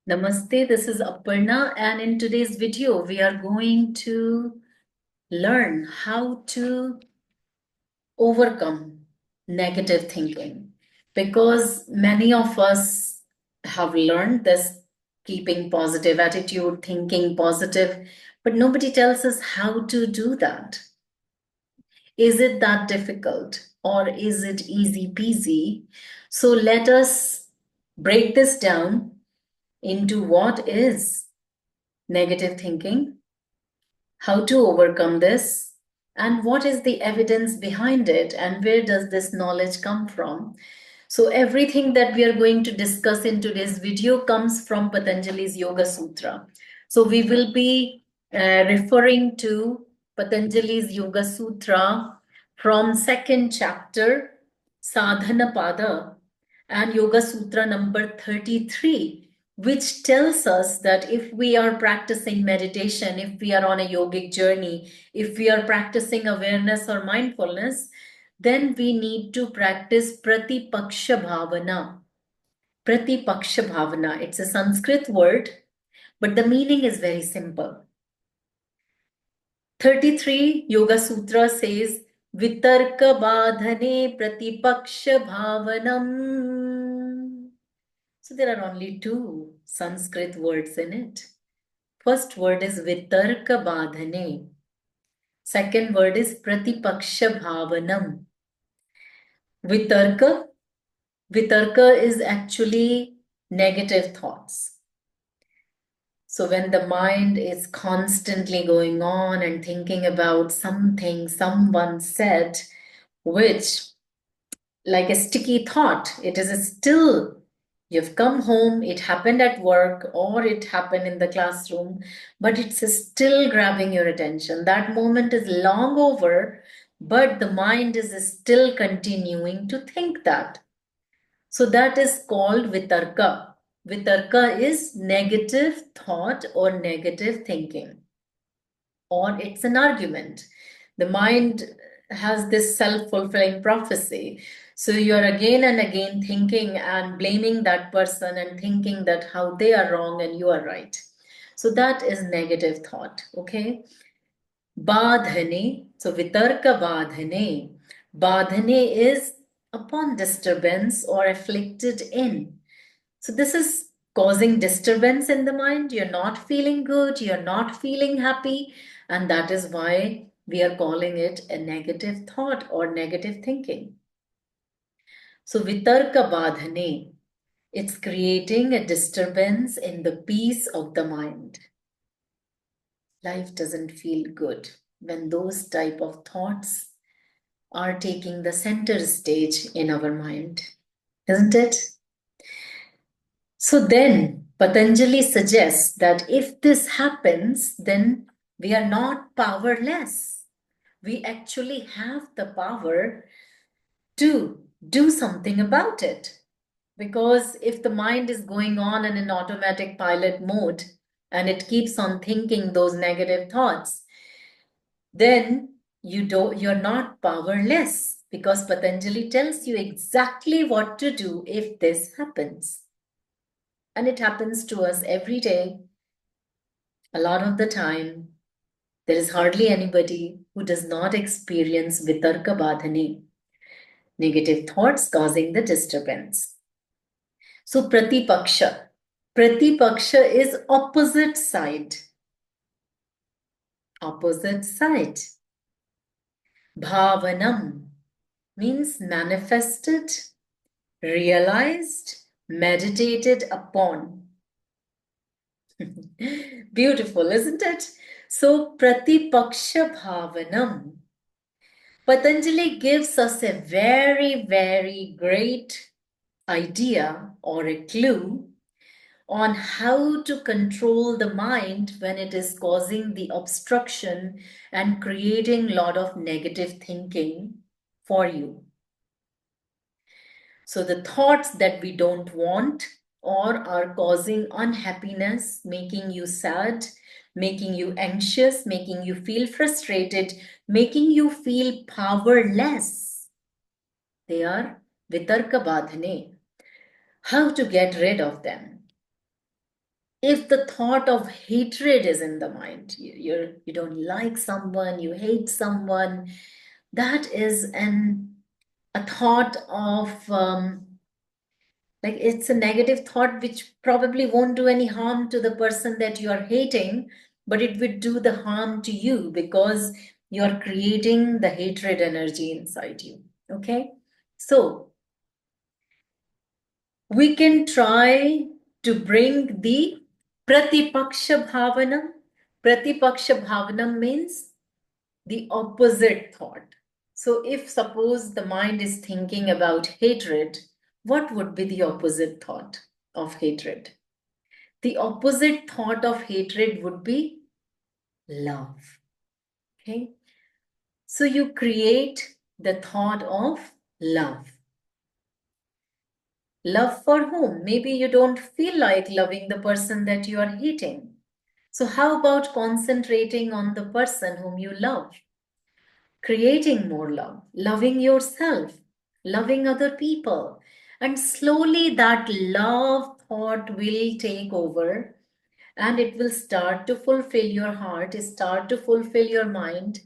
Namaste, this is Aparna, and in today's video, we are going to learn how to overcome negative thinking because many of us have learned this keeping positive attitude, thinking positive, but nobody tells us how to do that. Is it that difficult or is it easy peasy? So let us break this down into what is negative thinking, how to overcome this, and what is the evidence behind it, and where does this knowledge come from. So everything that we are going to discuss in today's video comes from Patanjali's Yoga Sutra. So we will be referring to Patanjali's Yoga Sutra from second chapter, Sadhana Pada, and Yoga Sutra number 33, which tells us that if we are practicing meditation, if we are on a yogic journey, if we are practicing awareness or mindfulness, then we need to practice Pratipaksha Bhavana. Pratipaksha Bhavana, it's a Sanskrit word, but the meaning is very simple. 33 Yoga Sutra says, Vitarka Badhane Pratipaksha Bhavanam. So there are only two Sanskrit words in it. First word is Vitarka Badhane. Second word is Pratipaksha Bhavanam. Vitarka is actually negative thoughts. So when the mind is constantly going on and thinking about something someone said, which, like a sticky thought, it is still, you've come home, it happened at work or it happened in the classroom, but it's still grabbing your attention. That moment is long over, but the mind is still continuing to think that. So that is called vitarka. Vitarka is negative thought or negative thinking, or it's an argument. The mind has this self-fulfilling prophecy. So you're again and again thinking and blaming that person and thinking that how they are wrong and you are right. So that is negative thought, okay? Badhane, so vitarka badhane. Badhane is upon disturbance or afflicted in. So this is causing disturbance in the mind. You're not feeling good, you're not feeling happy, and that is why we are calling it a negative thought or negative thinking. So vitarka badhane, it's creating a disturbance in the peace of the mind. Life doesn't feel good when those type of thoughts are taking the center stage in our mind, isn't it? So then Patanjali suggests that if this happens, then we are not powerless. We actually have the power to do something about it. Because if the mind is going on in an automatic pilot mode and it keeps on thinking those negative thoughts, then you're not powerless, because Patanjali tells you exactly what to do if this happens. And it happens to us every day. A lot of the time, there is hardly anybody who does not experience vitarka badhane, negative thoughts causing the disturbance. So pratipaksha is opposite side. Opposite side. Bhavanam means manifested, realized, meditated upon. Beautiful, isn't it? So pratipaksha bhavanam. Patanjali gives us a very, very great idea or a clue on how to control the mind when it is causing the obstruction and creating a lot of negative thinking for you. So the thoughts that we don't want or are causing unhappiness, making you sad, making you anxious, making you feel frustrated, making you feel powerless, they are vitarka badhane. How to get rid of them? If the thought of hatred is in the mind, you don't like someone, you hate someone, that is a thought of like it's a negative thought which probably won't do any harm to the person that you are hating, but it would do the harm to you because you are creating the hatred energy inside you. Okay, so we can try to bring the pratipaksha bhavana. Pratipaksha bhavana means the opposite thought. So if suppose the mind is thinking about hatred, what would be the opposite thought of hatred? The opposite thought of hatred would be love. Okay. So you create the thought of love. Love for whom? Maybe you don't feel like loving the person that you are hating. So, how about concentrating on the person whom you love? Creating more love, loving yourself, loving other people. And slowly that love thought will take over and it will start to fulfill your heart, start to fulfill your mind.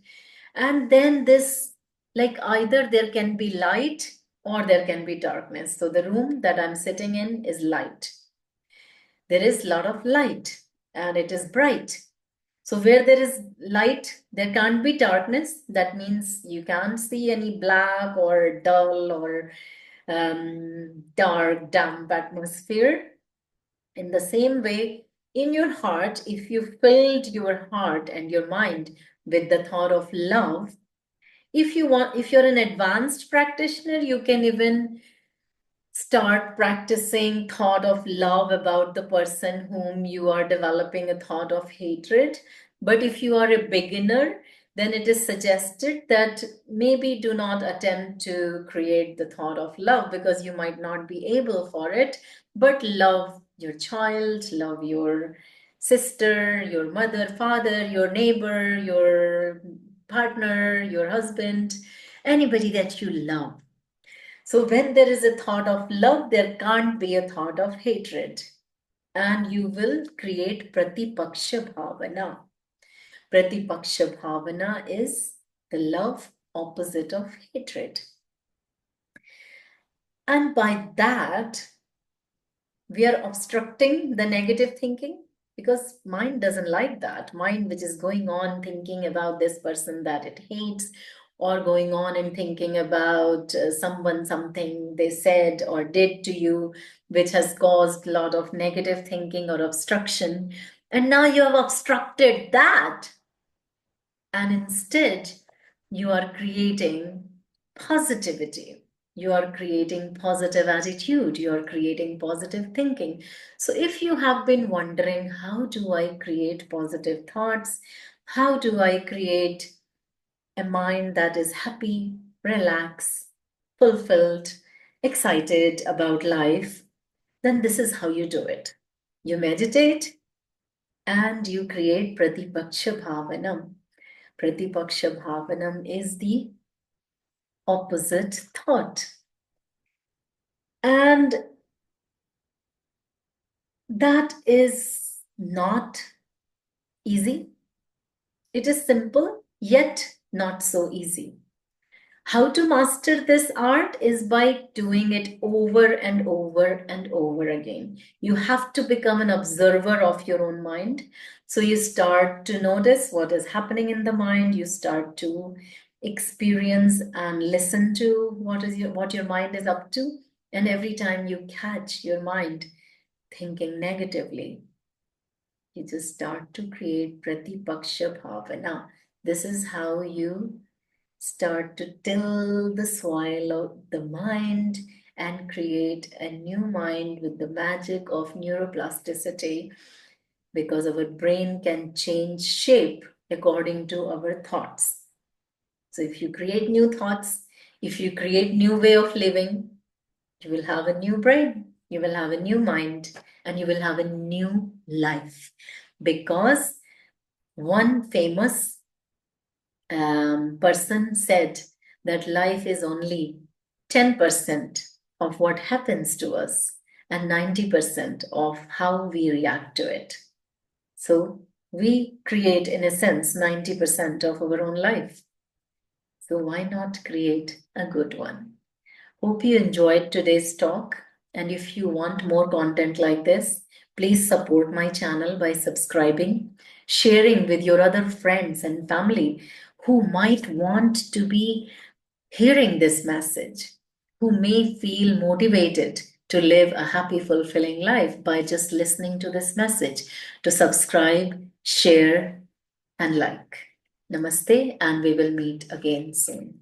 And then this, like either there can be light or there can be darkness. So the room that I'm sitting in is light. There is a lot of light and it is bright. So where there is light, there can't be darkness. That means you can't see any black or dull or dark, damp atmosphere. In the same way, in your heart, if you filled your heart and your mind with the thought of love, if you want, if you're an advanced practitioner, you can even start practicing thought of love about the person whom you are developing a thought of hatred. But if you are a beginner, then it is suggested that maybe do not attempt to create the thought of love because you might not be able for it, but love your child, love your sister, your mother, father, your neighbor, your partner, your husband, anybody that you love. So when there is a thought of love, there can't be a thought of hatred. And you will create pratipaksha bhavana. Pratipaksha bhavana is the love opposite of hatred. And by that, we are obstructing the negative thinking because mind doesn't like that. Mind which is going on thinking about this person that it hates or going on and thinking about someone, something they said or did to you, which has caused a lot of negative thinking or obstruction. And now you have obstructed that. And instead, you are creating positivity. You are creating positive attitude. You are creating positive thinking. So, if you have been wondering, how do I create positive thoughts? How do I create a mind that is happy, relaxed, fulfilled, excited about life? Then this is how you do it. You meditate and you create Pratipaksha Bhavanam. Pratipaksha Bhavanam is the opposite thought. And that is not easy. It is simple, yet not so easy. How to master this art is by doing it over and over and over again. You have to become an observer of your own mind. So you start to notice what is happening in the mind. You start to experience and listen to what your mind is up to. And every time you catch your mind thinking negatively, you just start to create pratipaksha bhavana. This is how you start to till the soil of the mind and create a new mind with the magic of neuroplasticity because our brain can change shape according to our thoughts. So if you create new thoughts, if you create new way of living, you will have a new brain, you will have a new mind, and you will have a new life. Because one famous person said that life is only 10% of what happens to us, and 90% of how we react to it. So we create, in a sense, 90% of our own life. So why not create a good one? Hope you enjoyed today's talk. And if you want more content like this, please support my channel by subscribing, sharing with your other friends and family who might want to be hearing this message, who may feel motivated to live a happy, fulfilling life by just listening to this message, to subscribe, share, and like. Namaste, and we will meet again soon.